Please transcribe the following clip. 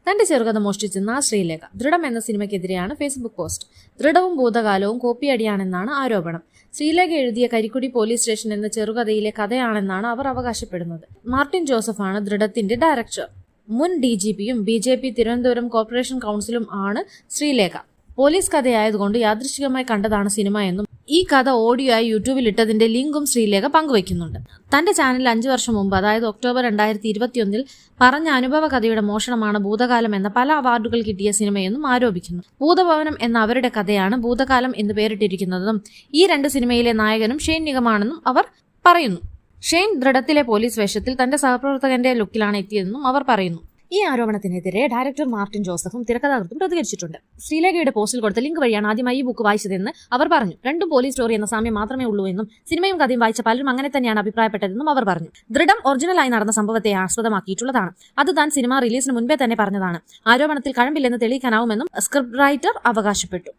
തന്റെ ചെറുകഥ മോഷ്ടിച്ചെന്ന ശ്രീലേഖ. ദൃഢം എന്ന സിനിമയ്ക്കെതിരെയാണ് ഫേസ്ബുക്ക് പോസ്റ്റ്. ദൃഢവും ഭൂതകാലവും കോപ്പിയടിയാണെന്നാണ് ആരോപണം. ശ്രീലേഖ എഴുതിയ കരിക്കുടി പോലീസ് സ്റ്റേഷൻ എന്ന ചെറുകഥയിലെ കഥയാണെന്നാണ് അവർ അവകാശപ്പെടുന്നത്. മാർട്ടിൻ ജോസഫാണ് ദൃഢത്തിന്റെ ഡയറക്ടർ. മുൻ DGPയും BJP തിരുവനന്തപുരം കോർപ്പറേഷൻ കൗൺസിലും ആണ് ശ്രീലേഖ. പോലീസ് കഥയായതുകൊണ്ട് യാദൃശ്ചികമായി കണ്ടതാണ് സിനിമ എന്നും ഈ കഥ ഓഡിയോ ആയി യൂട്യൂബിൽ ഇട്ടതിന്റെ ലിങ്കും ശ്രീലേഖ പങ്കുവയ്ക്കുന്നുണ്ട്. തന്റെ ചാനലിൽ 5 വർഷം മുമ്പ്, അതായത് ഒക്ടോബർ 2021 പറഞ്ഞ അനുഭവ കഥയുടെ മോഷണമാണ് ഭൂതകാലം എന്ന പല അവാർഡുകൾ കിട്ടിയ സിനിമയെന്നും ആരോപിക്കുന്നു. ഭൂതഭവനം എന്ന അവരുടെ കഥയാണ് ഭൂതകാലം എന്ന് പേരിട്ടിരിക്കുന്നതെന്നും ഈ 2 സിനിമയിലെ നായകനും ഷെയ്ൻ നിഗമാണെന്നും അവർ പറയുന്നു. ഷെയ്ൻ ദൃഢത്തിലെ പോലീസ് വേഷത്തിൽ തന്റെ സഹപ്രവർത്തകന്റെ ലുക്കിലാണ് എത്തിയതെന്നും അവർ പറയുന്നു. ഈ ആരോപണത്തിനെതിരെ ഡയറക്ടർ മാർട്ടിൻ ജോസഫും തിരക്കഥാകൃത്തും പ്രതികരിച്ചിട്ടുണ്ട്. ശ്രീലേഖയുടെ പോസ്റ്റിൽ കൊടുത്ത ലിങ്ക് വഴിയാണ് ആദ്യമായി ഈ ബുക്ക് വായിച്ചതെന്ന് അവർ പറഞ്ഞു. രണ്ടും പോലീസ് സ്റ്റോറി എന്ന സാമ്യം മാത്രമേ ഉള്ളൂ എന്നും സിനിമയും കഥയും വായിച്ച പലരും അങ്ങനെ തന്നെയാണ് അഭിപ്രായപ്പെട്ടതെന്നും അവർ പറഞ്ഞു. ദൃഢം ഒറിജിനലായി നടന്ന സംഭവത്തെ ആസ്പദമാക്കിയിട്ടുള്ളതാണ്. അത് താൻ സിനിമ റിലീസിന് മുൻപേ തന്നെ പറഞ്ഞതാണ്. ആരോപണത്തിൽ കഴമ്പില്ലെന്ന് തെളിയിക്കാനാവുമെന്നും സ്ക്രിപ്റ്റ് റൈറ്റർ അവകാശപ്പെട്ടു.